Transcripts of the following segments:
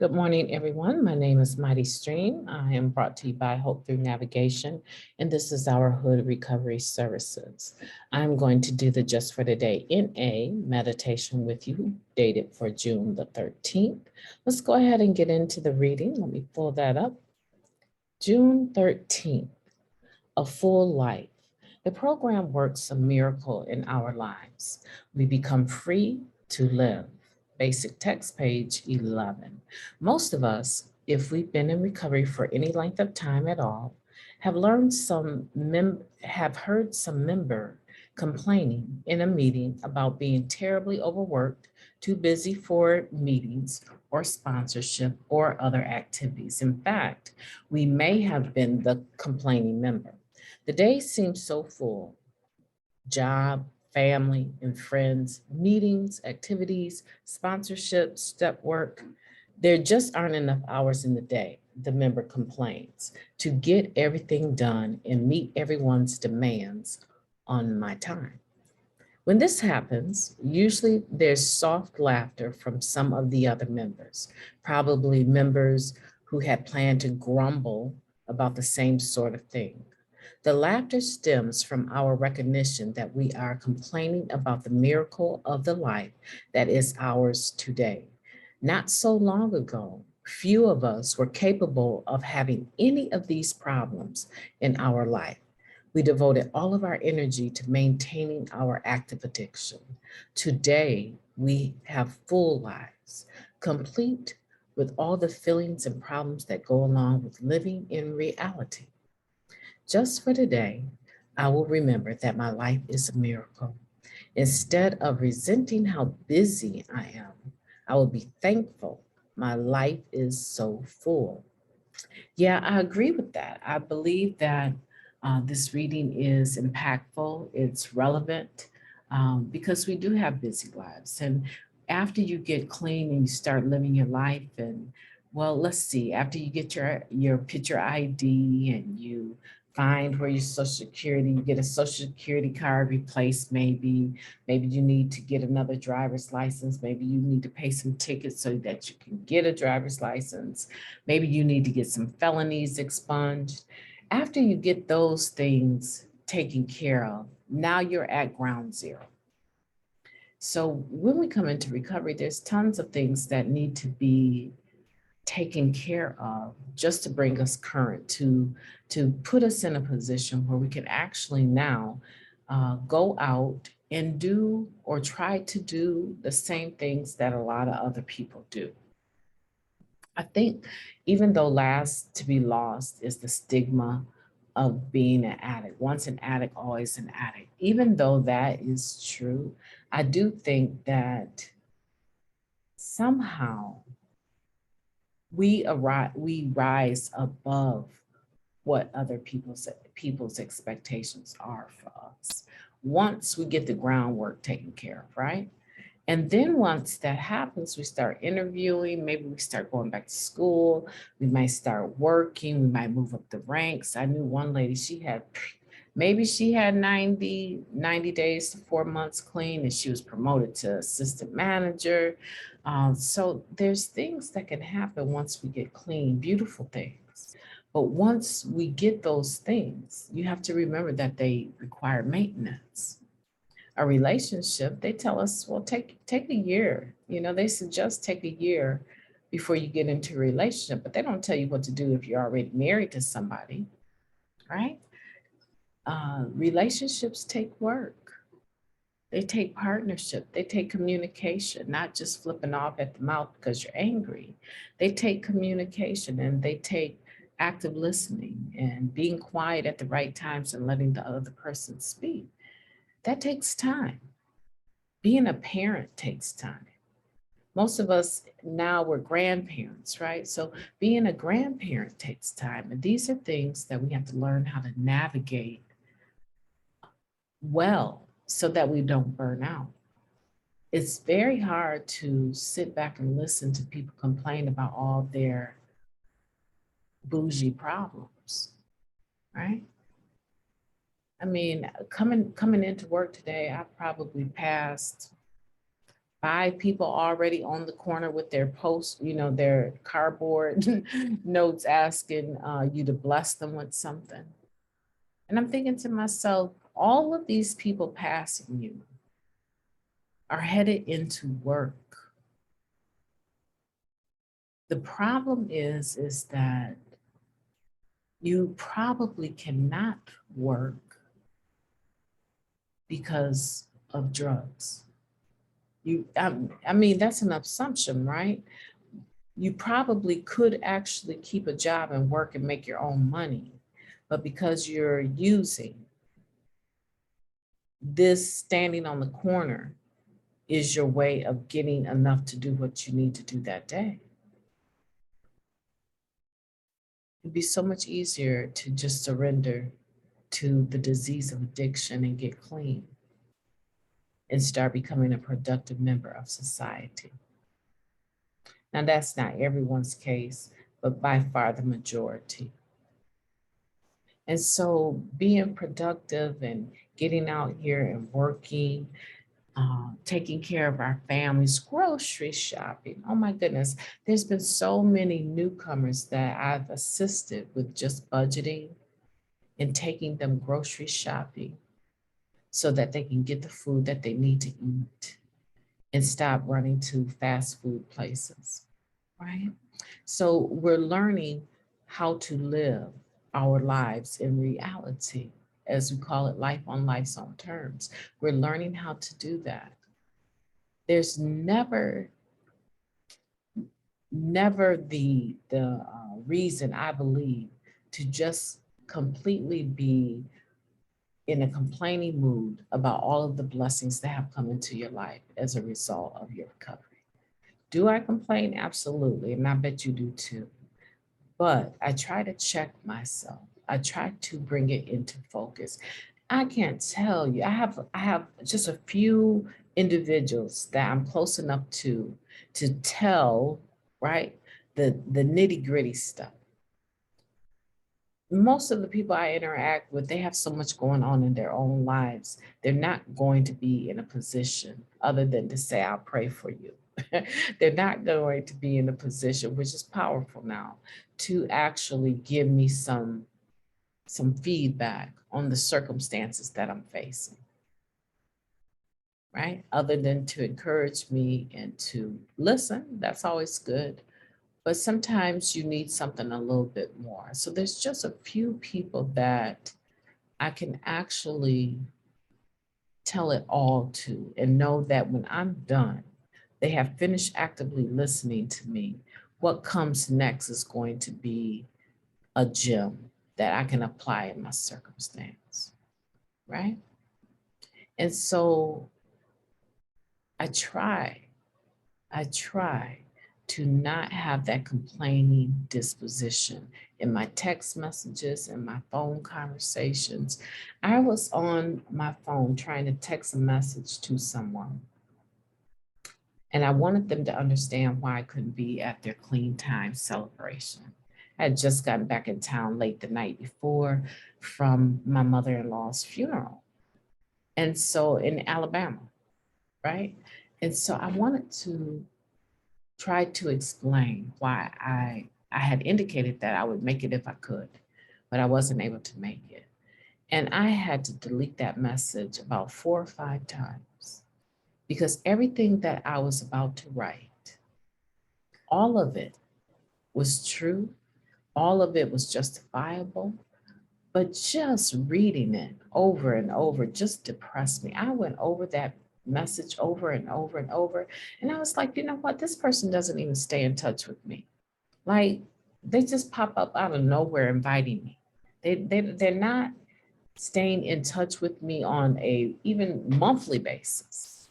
Good morning, everyone. My name is MightyStream. I am brought to you by Hope Through Navigation, and this is our H.O.O.D Recovery Services. I'm going to do the Just for Today NA meditation with you, dated for June the 13th. Let's go ahead and get into the reading. Let me pull that up. June 13th, a full life. The program works a miracle in our lives. We become free to live. Basic text, page 11. Most of us, if we've been in recovery for any length of time at all, have heard some member complaining in a meeting about being terribly overworked, too busy for meetings or sponsorship or other activities. In fact, we may have been the complaining member. The day seems so full. Job, family, and friends, meetings, activities, sponsorship, step work. There just aren't enough hours in the day, the member complains, to get everything done and meet everyone's demands on my time. When this happens, usually there's soft laughter from some of the other members, probably members who had planned to grumble about the same sort of thing. The laughter stems from our recognition that we are complaining about the miracle of the life that is ours today. Not so long ago, few of us were capable of having any of these problems in our life. We devoted all of our energy to maintaining our active addiction. Today, we have full lives, complete with all the feelings and problems that go along with living in reality. Just for today, I will remember that my life is a miracle. Instead of resenting how busy I am, I will be thankful my life is so full. Yeah, I agree with that. I believe that this reading is impactful, it's relevant, because we do have busy lives. And after you get clean and you start living your life, and well, let's see, after you get your picture ID and you find where your social security, you get a social security card replaced, maybe you need to get another driver's license, maybe you need to pay some tickets so that you can get a driver's license, maybe you need to get some felonies expunged. After you get those things taken care of, now you're at ground zero. So when we come into recovery, there's tons of things that need to be taken care of just to bring us current, to put us in a position where we can actually now go out and do or try to do the same things that a lot of other people do. I think even though last to be lost is the stigma of being an addict. Once an addict, always an addict. Even though that is true, I do think that somehow we rise above what other people's expectations are for us once we get the groundwork taken care of, right? And then once that happens, we start interviewing, maybe we start going back to school, we might start working, we might move up the ranks. I knew one lady, maybe she had 90 days to 4 months clean, and she was promoted to assistant manager. So there's things that can happen once we get clean, beautiful things. But once we get those things, you have to remember that they require maintenance. A relationship, they tell us, well, take a year. You know, they suggest take a year before you get into a relationship, but they don't tell you what to do if you're already married to somebody, right? Relationships take work. They take partnership. They take communication, not just flipping off at the mouth because you're angry. They take communication, and they take active listening and being quiet at the right times and letting the other person speak. That takes time. Being a parent takes time. Most of us now, we're grandparents, right? So being a grandparent takes time. And these are things that we have to learn how to navigate well so that we don't burn out. It's very hard to sit back and listen to people complain about all their bougie problems, right? I mean, coming into work today, I probably passed 5 people already on the corner with their post, their cardboard notes asking you to bless them with something. And I'm thinking to myself, all of these people passing you are headed into work. The problem is that you probably cannot work because of drugs. I mean, that's an assumption, right? You probably could actually keep a job and work and make your own money, but because you're using, this standing on the corner is your way of getting enough to do what you need to do that day. It'd be so much easier to just surrender to the disease of addiction and get clean and start becoming a productive member of society. Now, that's not everyone's case, but by far the majority. And so being productive and getting out here and working, taking care of our families, grocery shopping. Oh my goodness, there's been so many newcomers that I've assisted with just budgeting and taking them grocery shopping so that they can get the food that they need to eat and stop running to fast food places, right? So we're learning how to live our lives in reality, as we call it, life on life's own terms. We're learning how to do that. There's never the reason, I believe, to just completely be in a complaining mood about all of the blessings that have come into your life as a result of your recovery. Do I complain? Absolutely. And I bet you do too. But I try to check myself. I try to bring it into focus. I can't tell you. I have just a few individuals that I'm close enough to tell, right, the nitty-gritty stuff. Most of the people I interact with, they have so much going on in their own lives. They're not going to be in a position other than to say, I'll pray for you. They're not going to be in a position, which is powerful now, to actually give me some feedback on the circumstances that I'm facing, right? Other than to encourage me and to listen, that's always good. But sometimes you need something a little bit more. So there's just a few people that I can actually tell it all to and know that when I'm done, they have finished actively listening to me. What comes next is going to be a gem that I can apply in my circumstance, right? And so I try to not have that complaining disposition in my text messages and my phone conversations. I was on my phone trying to text a message to someone, and I wanted them to understand why I couldn't be at their clean time celebration. I had just gotten back in town late the night before from my mother-in-law's funeral. And so in Alabama, right? And so I wanted to try to explain why I had indicated that I would make it if I could, but I wasn't able to make it. And I had to delete that message about 4 or 5 times because everything that I was about to write, all of it was true, all of it was justifiable, but just reading it over and over just depressed me. I went over that message over and over and over, and I was like, you know what? This person doesn't even stay in touch with me. Like, they just pop up out of nowhere inviting me. They're not staying in touch with me on a even monthly basis,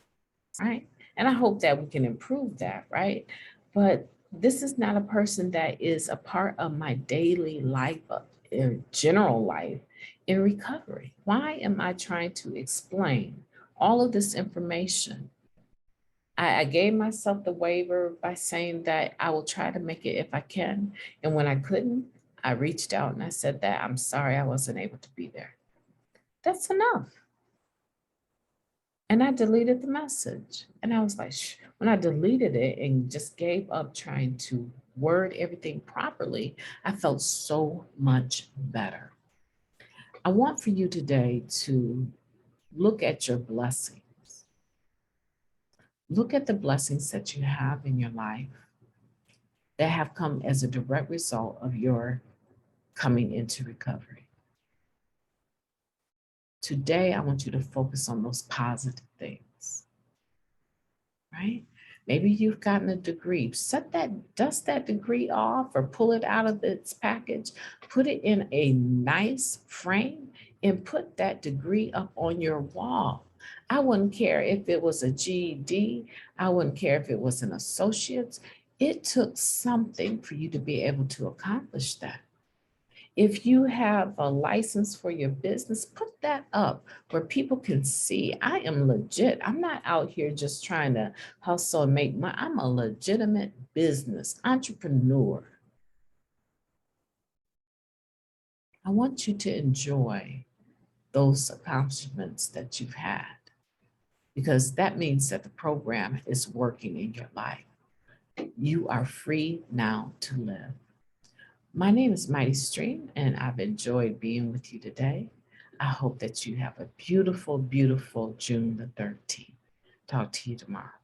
right? And I hope that we can improve that, right? But this is not a person that is a part of my daily life, in general life, in recovery. Why am I trying to explain all of this information? I gave myself the waiver by saying that I will try to make it if I can. And when I couldn't, I reached out and I said that I'm sorry I wasn't able to be there. That's enough. And I deleted the message. And I was like, when I deleted it and just gave up trying to word everything properly, I felt so much better. I want for you today to look at your blessings. Look at the blessings that you have in your life that have come as a direct result of your coming into recovery. Today, I want you to focus on those positive things, right? Maybe you've gotten a degree. Dust that degree off or pull it out of its package, put it in a nice frame, and put that degree up on your wall. I wouldn't care if it was a GED. I wouldn't care if it was an associate's. It took something for you to be able to accomplish that. If you have a license for your business, put that up where people can see I am legit. I'm not out here just trying to hustle and make money. I'm a legitimate business entrepreneur. I want you to enjoy those accomplishments that you've had because that means that the program is working in your life. You are free now to live. My name is MightyStream, and I've enjoyed being with you today. I hope that you have a beautiful, beautiful June the 13th. Talk to you tomorrow.